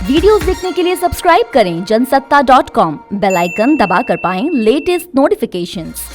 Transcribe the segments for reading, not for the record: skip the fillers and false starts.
Videos देखने के लिए सब्सक्राइब करें जनसत्ता.com, बेल आइकन दबाकर पाएं लेटेस्ट नोटिफिकेशंस।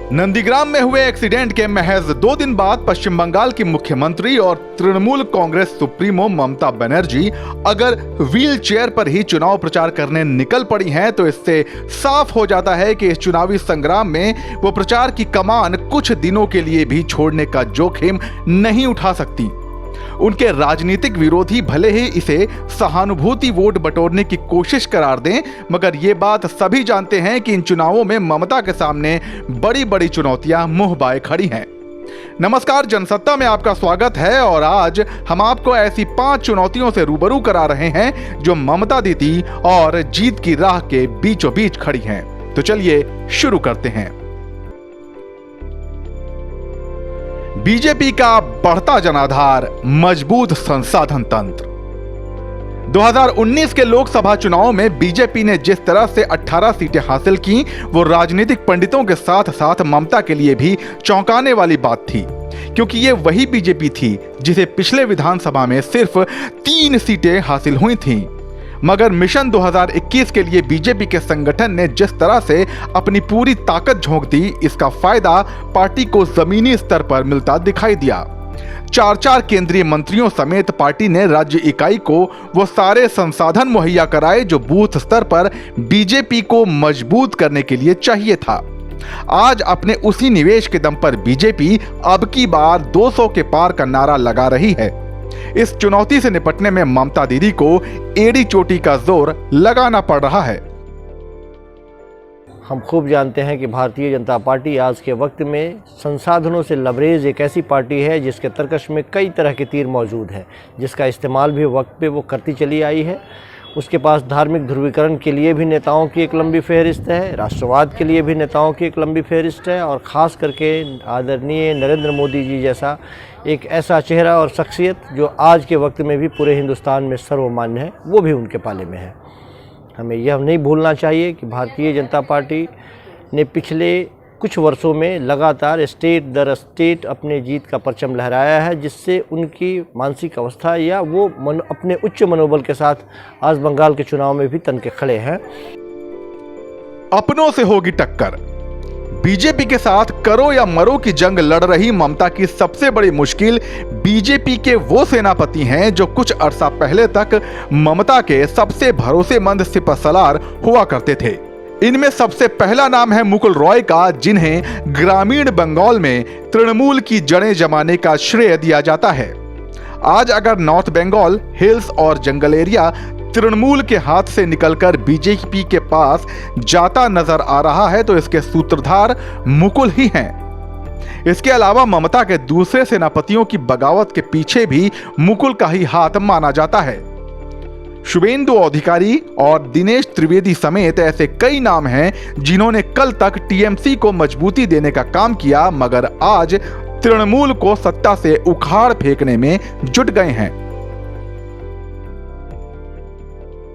नंदीग्राम में हुए एक्सीडेंट के महज 2 दिन बाद पश्चिम बंगाल की मुख्यमंत्री और तृणमूल कांग्रेस सुप्रीमो ममता बनर्जी अगर व्हील चेयर पर ही चुनाव प्रचार करने निकल पड़ी हैं, तो इससे साफ हो जाता है कि इस चुनावी संग्राम में वो प्रचार की कमान कुछ दिनों के लिए भी छोड़ने का जोखिम नहीं उठा सकती। उनके राजनीतिक विरोधी भले ही इसे सहानुभूति वोट बटोरने की कोशिश करार दें, मगर ये बात सभी जानते हैं कि इन चुनावों में ममता के सामने बड़ी बड़ी चुनौतियां मुंह बाए खड़ी हैं। नमस्कार, जनसत्ता में आपका स्वागत है और आज हम आपको ऐसी 5 चुनौतियों से रूबरू करा रहे हैं जो ममता दीदी और जीत की राह के बीचों बीच खड़ी हैं। तो चलिए शुरू करते हैं। बीजेपी का बढ़ता जनाधार, मजबूत संसाधन तंत्र। 2019 के लोकसभा चुनाव में बीजेपी ने जिस तरह से 18 सीटें हासिल की, वो राजनीतिक पंडितों के साथ साथ ममता के लिए भी चौंकाने वाली बात थी, क्योंकि ये वही बीजेपी थी जिसे पिछले विधानसभा में सिर्फ 3 सीटें हासिल हुई थीं। मगर मिशन 2021 के लिए बीजेपी के संगठन ने जिस तरह से अपनी पूरी ताकत झोंक दी, इसका फायदा पार्टी को जमीनी स्तर पर मिलता दिखाई दिया। 4 केंद्रीय मंत्रियों समेत पार्टी ने राज्य इकाई को वो सारे संसाधन मुहैया कराए जो बूथ स्तर पर बीजेपी को मजबूत करने के लिए चाहिए था। आज अपने उसी निवेश के दम पर बीजेपी अब की बार 200 के पार का नारा लगा रही है। इस चुनौती से निपटने में ममता दीदी को एड़ी चोटी का जोर लगाना पड़ रहा है। हम खूब जानते हैं कि भारतीय जनता पार्टी आज के वक्त में संसाधनों से लबरेज एक ऐसी पार्टी है जिसके तरकश में कई तरह के तीर मौजूद हैं, जिसका इस्तेमाल भी वक्त पे वो करती चली आई है। उसके पास धार्मिक ध्रुवीकरण के लिए भी नेताओं की एक लंबी फहरिस्त है, राष्ट्रवाद के लिए भी नेताओं की एक लंबी फहरिस्त है, और ख़ास करके आदरणीय नरेंद्र मोदी जी जैसा एक ऐसा चेहरा और शख्सियत जो आज के वक्त में भी पूरे हिंदुस्तान में सर्वमान्य है, वो भी उनके पाले में है। हमें यह नहीं भूलना चाहिए कि भारतीय जनता पार्टी ने पिछले कुछ वर्षों में लगातार स्टेट दर स्टेट अपने जीत का परचम लहराया है, जिससे उनकी मानसिक अवस्था या वो अपने उच्च मनोबल के साथ आज बंगाल के चुनाव में भी तन के खड़े हैं। अपनों से होगी टक्कर। बीजेपी के साथ करो या मरो की जंग लड़ रही ममता की सबसे बड़ी मुश्किल बीजेपी के वो सेनापति हैं जो कुछ अरसा पहले तक ममता के सबसे भरोसेमंद सिपहसालार हुआ करते थे। इनमें सबसे पहला नाम है मुकुल रॉय का, जिन्हें ग्रामीण बंगाल में तृणमूल की जड़ें जमाने का श्रेय दिया जाता है। आज अगर नॉर्थ बंगाल, हिल्स और जंगल एरिया तृणमूल के हाथ से निकलकर बीजेपी के पास जाता नजर आ रहा है, तो इसके सूत्रधार मुकुल ही हैं। इसके अलावा ममता के दूसरे सेनापतियों की बगावत के पीछे भी मुकुल का ही हाथ माना जाता है। शुभेंदु अधिकारी और दिनेश त्रिवेदी समेत ऐसे कई नाम हैं जिन्होंने कल तक टीएमसी को मजबूती देने का काम किया, मगर आज तृणमूल को सत्ता से उखाड़ फेंकने में जुट गए हैं।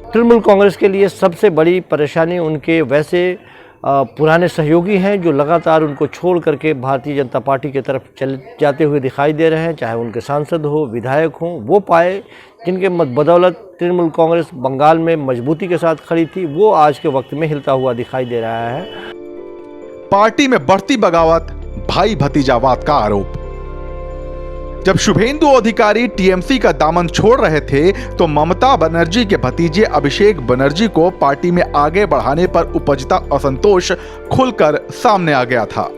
तृणमूल कांग्रेस के लिए सबसे बड़ी परेशानी उनके वैसे पुराने सहयोगी हैं जो लगातार उनको छोड़ करके भारतीय जनता पार्टी की तरफ चले जाते हुए दिखाई दे रहे हैं, चाहे उनके सांसद हो, विधायक हों, वो पाए जिनके बदौलत तृणमूल कांग्रेस बंगाल में मजबूती के साथ खड़ी थी, वो आज के वक्त में हिलता हुआ दिखाई दे रहा है। पार्टी में बढ़ती बगावत, भाई भतीजावाद का आरोप। जब शुभेंदु अधिकारी टीएमसी का दामन छोड़ रहे थे, तो ममता बनर्जी के भतीजे अभिषेक बनर्जी को पार्टी में आगे बढ़ाने पर उपजता असंतोष खुलकर सामने आ गया था।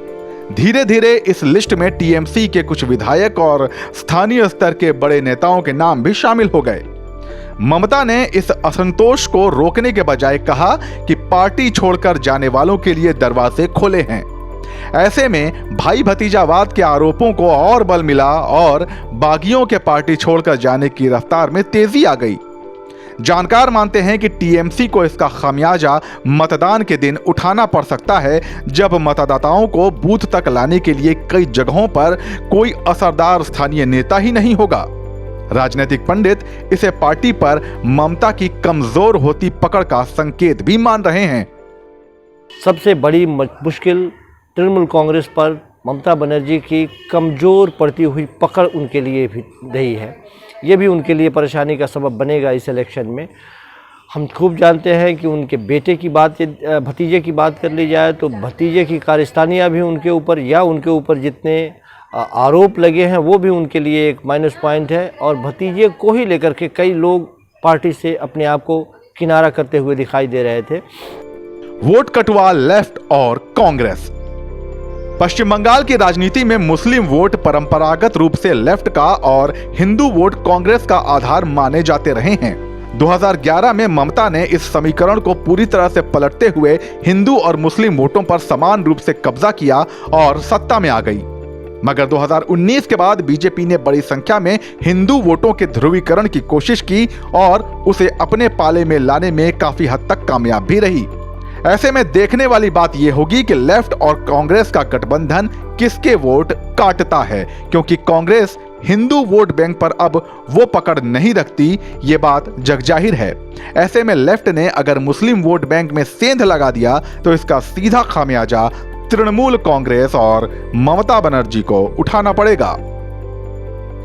धीरे धीरे इस लिस्ट में टीएमसी के कुछ विधायक और स्थानीय स्तर के बड़े नेताओं के नाम भी शामिल हो गए। ममता ने इस असंतोष को रोकने के बजाय कहा कि पार्टी छोड़कर जाने वालों के लिए दरवाजे खुले हैं। ऐसे में भाई भतीजावाद के आरोपों को और बल मिला और बागियों के पार्टी छोड़कर जाने की रफ्तार में तेजी आ गई। जानकार मानते हैं कि टीएमसी को इसका खामियाजा मतदान के दिन उठाना पड़ सकता है, जब मतदाताओं को बूथ तक लाने के लिए कई जगहों पर कोई असरदार स्थानीय नेता ही नहीं होगा। राजनीतिक पंडित इसे पार्टी पर ममता की कमजोर होती पकड़ का संकेत भी मान रहे हैं। सबसे बड़ी मुश्किल तृणमूल कांग्रेस पर ममता बनर्जी की कमज़ोर पड़ती हुई पकड़ उनके लिए भी रही है। ये भी उनके लिए परेशानी का सबब बनेगा इस इलेक्शन में। हम खूब जानते हैं कि उनके बेटे की बात, भतीजे की बात कर ली जाए तो भतीजे की कारस्तानियाँ भी उनके ऊपर या उनके ऊपर जितने आरोप लगे हैं वो भी उनके लिए एक माइनस पॉइंट है। और भतीजे को ही लेकर के कई लोग पार्टी से अपने आप को किनारा करते हुए दिखाई दे रहे थे। वोट कटुआ लेफ्ट और कांग्रेस। पश्चिम बंगाल की राजनीति में मुस्लिम वोट परंपरागत रूप से लेफ्ट का और हिंदू वोट कांग्रेस का आधार माने जाते रहे हैं। 2011 में ममता ने इस समीकरण को पूरी तरह से पलटते हुए हिंदू और मुस्लिम वोटों पर समान रूप से कब्जा किया और सत्ता में आ गई। मगर 2019 के बाद बीजेपी ने बड़ी संख्या में हिंदू वोटों के ध्रुवीकरण की कोशिश की और उसे अपने पाले में लाने में काफी हद तक कामयाब भी रही। ऐसे में देखने वाली बात यह होगी कि लेफ्ट और कांग्रेस का गठबंधन किसके वोट काटता है, क्योंकि कांग्रेस हिंदू वोट बैंक पर अब वो पकड़ नहीं रखती, ये बात जगजाहिर है। ऐसे में लेफ्ट ने अगर मुस्लिम वोट बैंक में सेंध लगा दिया तो इसका सीधा खामियाजा तृणमूल कांग्रेस और ममता बनर्जी को उठाना पड़ेगा।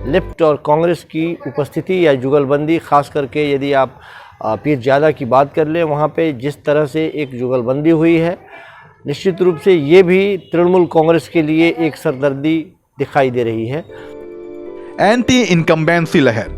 लेफ्ट और कांग्रेस की उपस्थिति या जुगलबंदी, खास करके यदि आप पीर ज़्यादा की बात कर लें, वहाँ पे जिस तरह से एक जुगलबंदी हुई है, निश्चित रूप से ये भी तृणमूल कांग्रेस के लिए एक सरदर्दी दिखाई दे रही है। एंटी इनकम्बेंसी लहर।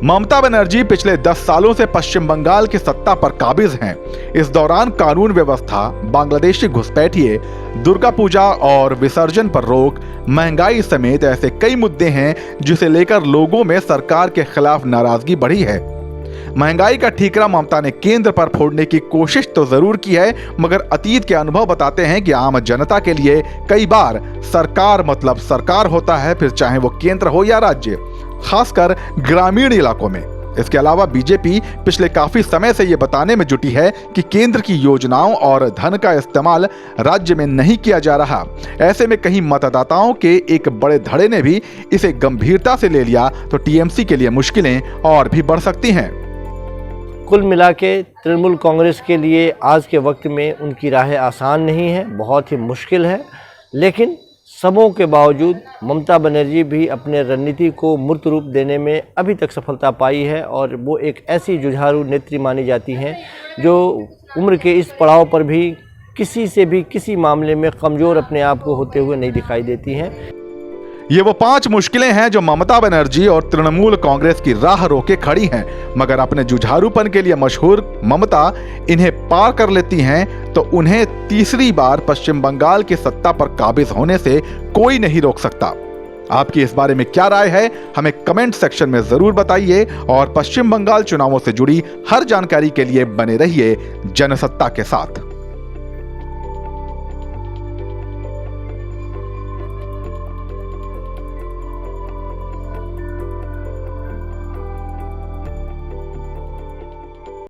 ममता बनर्जी पिछले 10 सालों से पश्चिम बंगाल की सत्ता पर काबिज हैं। इस दौरान कानून व्यवस्था, बांग्लादेशी घुसपैठिए, दुर्गा पूजा और विसर्जन पर रोक, महंगाई समेत ऐसे कई मुद्दे हैं जिसे लेकर लोगों में सरकार के खिलाफ नाराजगी बढ़ी है। महंगाई का ठीकरा ममता ने केंद्र पर फोड़ने की कोशिश तो जरूर की है, मगर अतीत के अनुभव बताते हैं कि आम जनता के लिए कई बार सरकार मतलब सरकार होता है, फिर चाहे वो केंद्र हो या राज्य, खासकर ग्रामीण इलाकों में। इसके अलावा बीजेपी पिछले काफी समय से ये बताने में जुटी है कि केंद्र की योजनाओं और धन का इस्तेमाल राज्य में नहीं किया जा रहा। ऐसे में कहीं मतदाताओं के एक बड़े धड़े ने भी इसे गंभीरता से ले लिया तो टीएमसी के लिए मुश्किलें और भी बढ़ सकती हैं। कुल मिला के तृणमूल कांग्रेस के लिए आज के वक्त में उनकी राह आसान नहीं है, बहुत ही मुश्किल है। लेकिन सबों के बावजूद ममता बनर्जी भी अपने रणनीति को मूर्त रूप देने में अभी तक सफलता पाई है और वो एक ऐसी जुझारू नेत्री मानी जाती हैं जो उम्र के इस पड़ाव पर भी किसी से भी किसी मामले में कमज़ोर अपने आप को होते हुए नहीं दिखाई देती हैं। ये वो 5 मुश्किलें हैं जो ममता बनर्जी और तृणमूल कांग्रेस की राह रोके खड़ी हैं, मगर अपने जुझारूपन के लिए मशहूर ममता इन्हें पार कर लेती हैं तो उन्हें तीसरी बार पश्चिम बंगाल की सत्ता पर काबिज होने से कोई नहीं रोक सकता। आपकी इस बारे में क्या राय है, हमें कमेंट सेक्शन में जरूर बताइए और पश्चिम बंगाल चुनावों से जुड़ी हर जानकारी के लिए बने रहिए जनसत्ता के साथ।